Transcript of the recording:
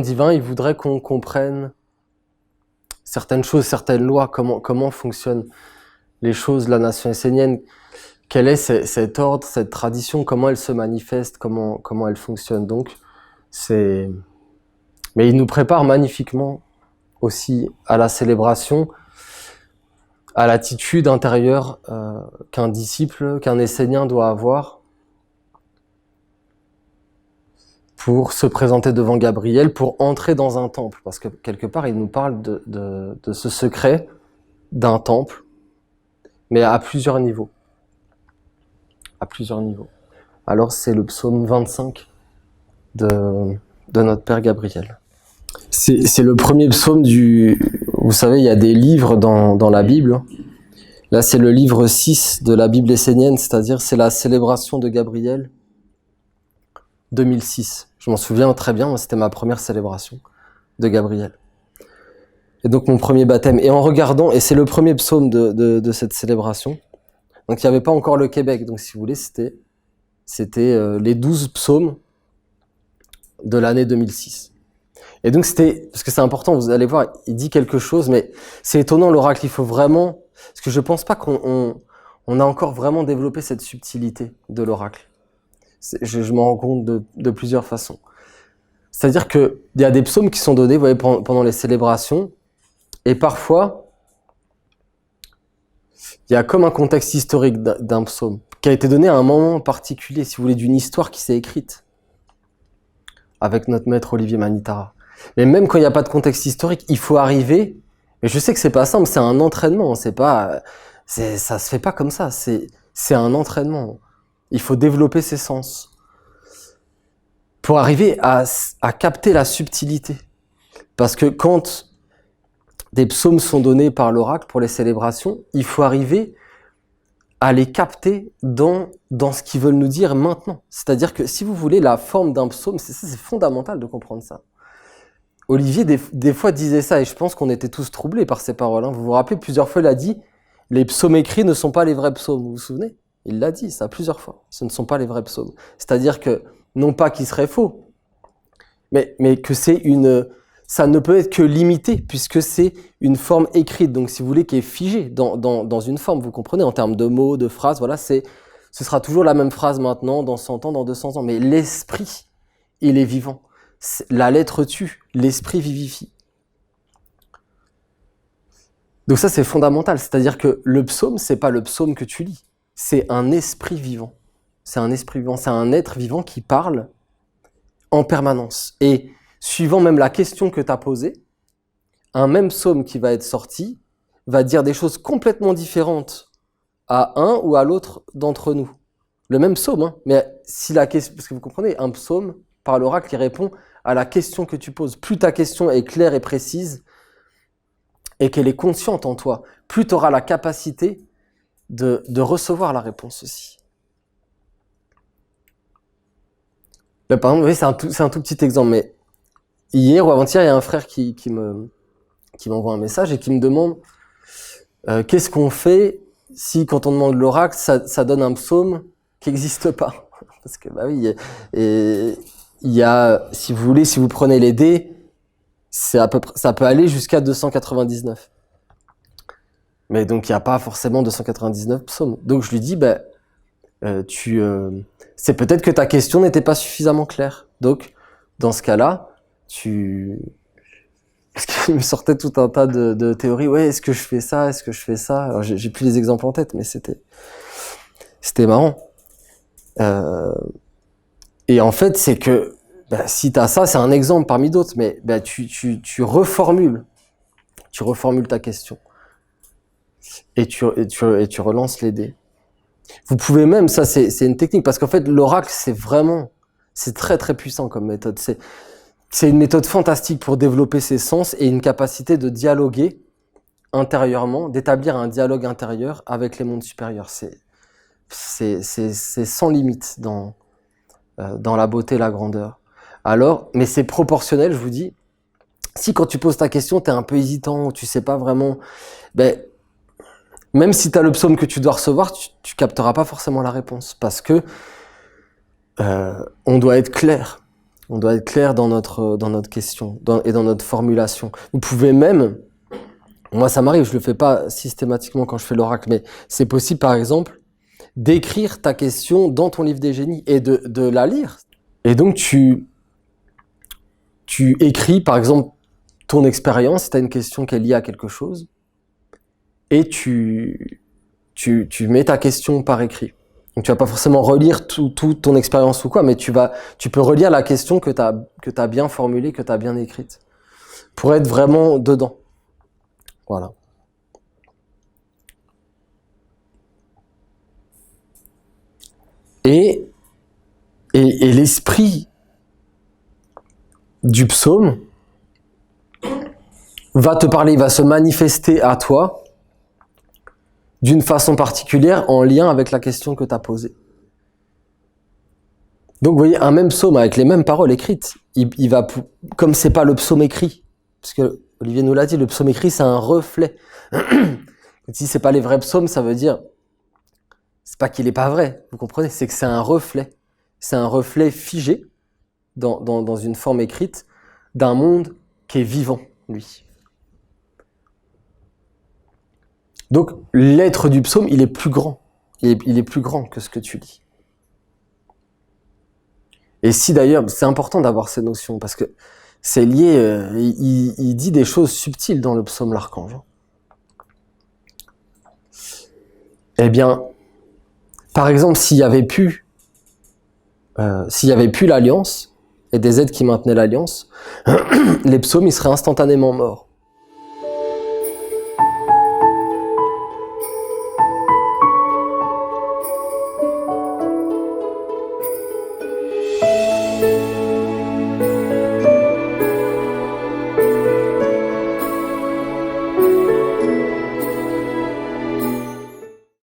divin, il voudrait qu'on comprenne certaines choses, certaines lois, comment fonctionnent les choses, la nation essénienne, quel est cet ordre, cette tradition, comment elle se manifeste, comment elle fonctionne. Donc, mais il nous prépare magnifiquement aussi à la célébration, à l'attitude intérieure qu'un disciple, qu'un essénien doit avoir pour se présenter devant Gabriel, pour entrer dans un temple. Parce que quelque part, il nous parle de ce secret d'un temple, mais à plusieurs niveaux. À plusieurs niveaux. Alors c'est le psaume 25 de notre Père Gabriel. C'est le premier psaume Vous savez, il y a des livres dans la Bible. Là, c'est le livre 6 de la Bible essénienne, c'est-à-dire c'est la célébration de Gabriel 2006. Je m'en souviens très bien, c'était ma première célébration de Gabriel. Et donc mon premier baptême. Et en regardant, et c'est le premier psaume de cette célébration, donc il n'y avait pas encore le Québec, donc si vous voulez, c'était les 12 psaumes de l'année 2006. Et donc parce que c'est important, vous allez voir, il dit quelque chose, mais c'est étonnant l'oracle, il faut vraiment, parce que je pense pas qu'on a encore vraiment développé cette subtilité de l'oracle. Je m'en rends compte de plusieurs façons. C'est-à-dire qu'il y a des psaumes qui sont donnés, vous voyez, pendant les célébrations, et parfois, il y a comme un contexte historique d'un psaume, qui a été donné à un moment particulier, si vous voulez, d'une histoire qui s'est écrite, avec notre maître Olivier Manitara. Mais même quand il n'y a pas de contexte historique, il faut arriver, et je sais que c'est pas simple, c'est un entraînement, ça se fait pas comme ça, c'est un entraînement. Il faut développer ses sens pour arriver à capter la subtilité. Parce que quand des psaumes sont donnés par l'oracle pour les célébrations, il faut arriver à les capter dans ce qu'ils veulent nous dire maintenant. C'est-à-dire que si vous voulez la forme d'un psaume, c'est fondamental de comprendre ça. Olivier, des fois, disait ça, et je pense qu'on était tous troublés par ces paroles. Vous vous rappelez, plusieurs fois, il a dit « Les psaumes écrits ne sont pas les vrais psaumes ». Vous vous souvenez ? Il l'a dit, ça, plusieurs fois. Ce ne sont pas les vrais psaumes. C'est-à-dire que, non pas qu'ils seraient faux, mais que ça ne peut être que limité, puisque c'est une forme écrite, donc si vous voulez, qui est figée dans une forme, vous comprenez, en termes de mots, de phrases, voilà, ce sera toujours la même phrase maintenant, dans 100 ans, dans 200 ans, mais l'esprit, il est vivant. La lettre tue, l'esprit vivifie. Donc ça, c'est fondamental, c'est-à-dire que le psaume, c'est pas le psaume que tu lis, c'est un esprit vivant. C'est un esprit vivant, c'est un être vivant qui parle en permanence. Et suivant même la question que tu as posée, un même psaume qui va être sorti va dire des choses complètement différentes à un ou à l'autre d'entre nous. Le même psaume, hein, mais si la question, parce que vous comprenez, un psaume, par l'oracle, il répond à la question que tu poses. Plus ta question est claire et précise, et qu'elle est consciente en toi, plus tu auras la capacité de recevoir la réponse aussi. Là, par exemple, oui, c'est un tout petit exemple, mais hier ou avant-hier, il y a un frère qui m'envoie un message et qui me demande qu'est-ce qu'on fait si, quand on demande l'oracle, ça donne un psaume qui n'existe pas. Parce que, bah oui, et il y a, si vous voulez, si vous prenez les dés, ça peut aller jusqu'à 299. Mais donc, il n'y a pas forcément 299 psaumes. Donc, je lui dis, c'est peut-être que ta question n'était pas suffisamment claire. Donc, dans ce cas-là, parce qu'il me sortait tout un tas de théories. Ouais, est-ce que je fais ça? Est-ce que je fais ça? Alors, j'ai plus les exemples en tête, mais c'était marrant. Et en fait, c'est que, si t'as ça, c'est un exemple parmi d'autres, mais, tu reformules ta question. Et tu relances les dés. Vous pouvez même, ça c'est une technique, parce qu'en fait l'oracle c'est très très puissant comme méthode. C'est une méthode fantastique pour développer ses sens et une capacité de dialoguer intérieurement, d'établir un dialogue intérieur avec les mondes supérieurs. C'est sans limite dans la beauté, la grandeur. Alors, mais c'est proportionnel, je vous dis. Si quand tu poses ta question, t'es un peu hésitant, tu sais pas vraiment, même si tu as le psaume que tu dois recevoir, tu capteras pas forcément la réponse, parce que on doit être clair. On doit être clair dans notre question et dans notre formulation. Vous pouvez même, moi ça m'arrive, je le fais pas systématiquement quand je fais l'oracle, mais c'est possible par exemple d'écrire ta question dans ton livre des génies et de la lire. Et donc tu écris par exemple ton expérience, si tu as une question qui est liée à quelque chose, et tu mets ta question par écrit. Donc tu vas pas forcément relire tout ton expérience ou quoi, mais tu peux relire la question que t'as bien formulée, que t'as bien écrite, pour être vraiment dedans. Voilà. Et l'esprit du psaume va te parler, va se manifester à toi d'une façon particulière en lien avec la question que tu as posée. Donc vous voyez, un même psaume avec les mêmes paroles écrites, il va, comme c'est pas le psaume écrit, parce que Olivier nous l'a dit, le psaume écrit c'est un reflet. Si c'est pas les vrais psaumes, ça veut dire, c'est pas qu'il est pas vrai, vous comprenez, c'est que c'est un reflet. C'est un reflet figé dans une forme écrite d'un monde qui est vivant, lui. Donc, l'être du psaume, il est plus grand. Il est plus grand que ce que tu lis. Et si d'ailleurs, c'est important d'avoir ces notions, parce que c'est lié, il dit des choses subtiles dans le psaume l'archange. Eh bien, par exemple, s'il y avait plus l'alliance, et des aides qui maintenaient l'alliance, les psaumes, ils seraient instantanément morts.